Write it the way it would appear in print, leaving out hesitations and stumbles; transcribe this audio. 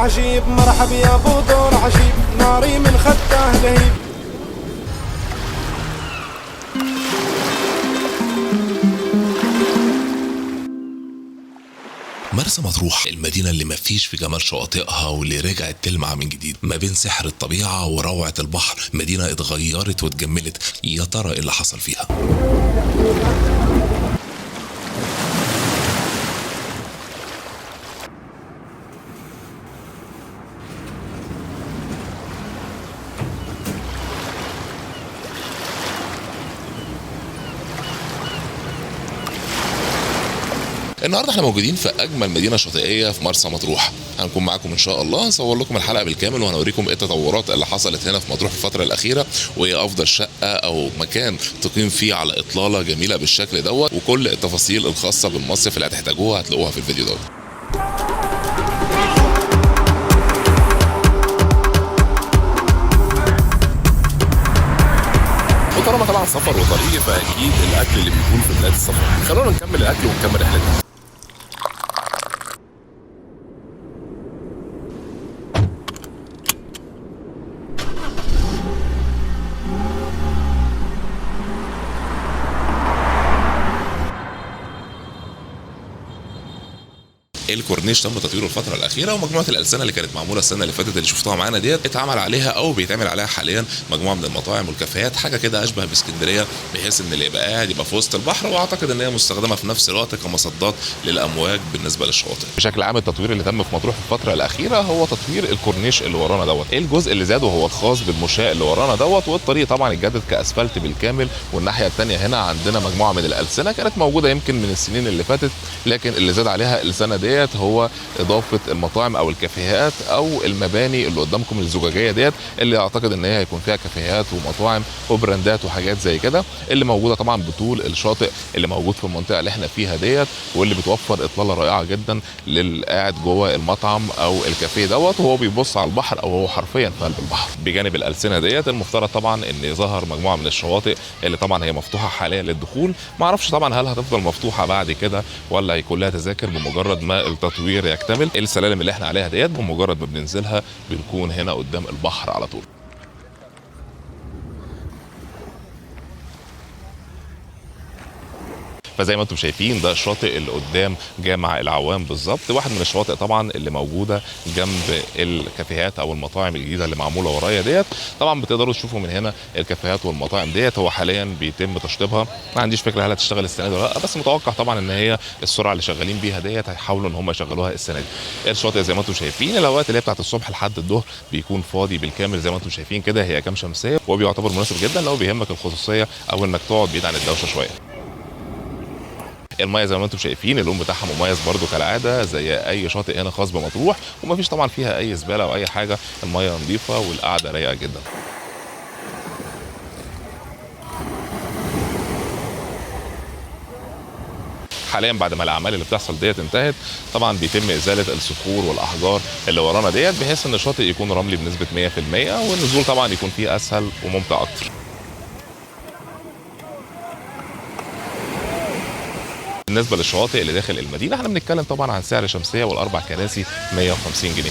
عجيب، مرحب يا ابو دور عجيب، ناري من خده لهيب. مرسى مطروح، المدينة اللي مفيش في جمال شواطئها واللي رجعت تلمع من جديد ما بين سحر الطبيعة وروعة البحر. مدينة اتغيرت واتجملت، يا ترى ايه اللي حصل فيها؟ النهارده احنا موجودين في اجمل مدينه شاطئيه في مرسى مطروح. هنكون معاكم ان شاء الله، نصور لكم الحلقه بالكامل وهنوريكم ايه التطورات اللي حصلت هنا في مطروح في الفتره الاخيره، وايه افضل شقه او مكان تقيم فيه على اطلاله جميله بالشكل دوت، وكل التفاصيل الخاصه بالمصيف اللي هتحتاجوها هتلاقوها في الفيديو دوت. وطالما طبعا سفر وطريق، فاكيد الاكل اللي بيكون في بدايه السفر. خلونا نكمل الاكل ونكمل رحلتنا. الكورنيش تم تطويره الفتره الاخيره، ومجموعه الالسنه اللي كانت معموله السنه اللي فاتت اللي شفتوها معانا ديت اتعمل عليها او بيتعمل عليها حاليا مجموعه من المطاعم والكافيهات، حاجه كده اشبه باسكندريه، بحيث ان اللي يبقى قاعد يبقى في وسط البحر، واعتقد ان هي مستخدمه في نفس الوقت كمصدات للامواج بالنسبه للشواطئ. بشكل عام التطوير اللي تم في مطروح في الفتره الاخيره هو تطوير الكورنيش اللي ورانا دوت. ايه الجزء اللي زاد وهو الخاص بالمشاة اللي ورانا دوت، والطريق طبعا اتجدد كاسفلت بالكامل، والناحيه الثانيه هنا عندنا مجموعه من الالسنه كانت موجوده يمكن من السنين اللي فاتت، لكن اللي زاد عليها السنه ديت هو اضافه المطاعم او الكافيهات او المباني اللي قدامكم الزجاجيه ديت، اللي اعتقد ان هي هيكون فيها كافيهات ومطاعم وبراندات وحاجات زي كده، اللي موجوده طبعا بطول الشاطئ اللي موجود في المنطقه اللي احنا فيها ديت، واللي بتوفر اطلاله رائعه جدا للقاعد جوه المطعم او الكافيه دوت وهو بيبص على البحر او هو حرفيا في قلب البحر. بجانب الالسنه ديت المفترض طبعا ان ظهر مجموعه من الشواطئ اللي طبعا هي مفتوحه حاليا للدخول، ما اعرفش طبعا هل هتفضل مفتوحه بعد كده ولا هيكون لها تذاكر بمجرد ما التطوير يكتمل. السلالم اللي احنا عليها ديت بمجرد ما بننزلها بنكون هنا قدام البحر على طول. فزي ما انتم شايفين ده الشاطئ اللي قدام جامع العوام بالظبط، واحد من الشواطئ طبعا اللي موجوده جنب الكافيهات او المطاعم الجديده اللي معموله ورايا ديت. طبعا بتقدروا تشوفوا من هنا الكافيهات والمطاعم ديت، هو حاليا بيتم تشطيبها، ما عنديش فكره هل هتشتغل السنه دي ولا لا، بس متوقع طبعا ان هي السرعه اللي شغالين بيها ديت هيحاولوا ان هم يشغلوها السنه دي. الشاطئ زي ما انتم شايفين الاوقات اللي هي بتاعت الصبح لحد الظهر بيكون فاضي بالكامل زي ما انتم شايفين كده، هي كام شمسيه، وبيعتبر مناسب جدا لو بيهمك الخصوصيه او انك تقعد بعيد عن الدوشه شويه. الميه زي ما انتم شايفين اللون بتاعها مميز برده كالعاده زي اي شاطئ هنا خاص بمطروح، ومفيش طبعا فيها اي زباله او اي حاجه، الميه نظيفه والقعده رايقه جدا. حاليا بعد ما الاعمال اللي بتحصل ديت انتهت طبعا بيتم ازاله الصخور والاحجار اللي ورانا ديت، بحيث ان الشاطئ يكون رملي بنسبه 100%، والنزول طبعا يكون فيه اسهل وممتع اكتر. بالنسبه للشواطئ اللي داخل المدينه احنا بنتكلم طبعا عن سعر شمسيه والاربع كراسي 150 جنيه.